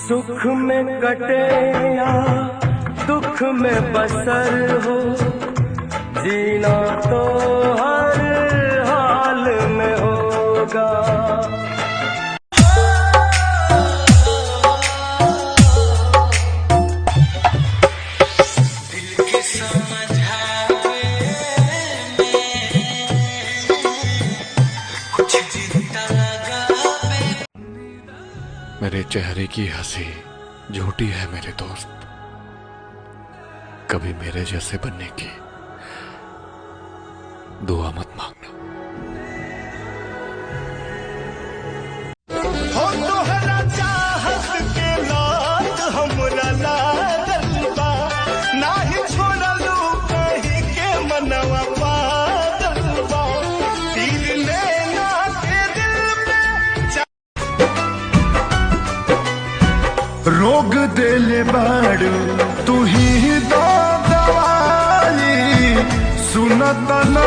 सुख में कटे या दुख में बसर हो, जीना तो हर हाल में होगा। मेरे चेहरे की हंसी झूठी है मेरे दोस्त, कभी मेरे जैसे बनने की दुआ मत मांगना। हो तोहरा चाहत के लात हमरा लागल बा, नाही छोड़लू कहीं के मनवा पागल बा, तीर लेना के दिल में रोग देले बाड़ू तू ही दो दवाई, सुनत न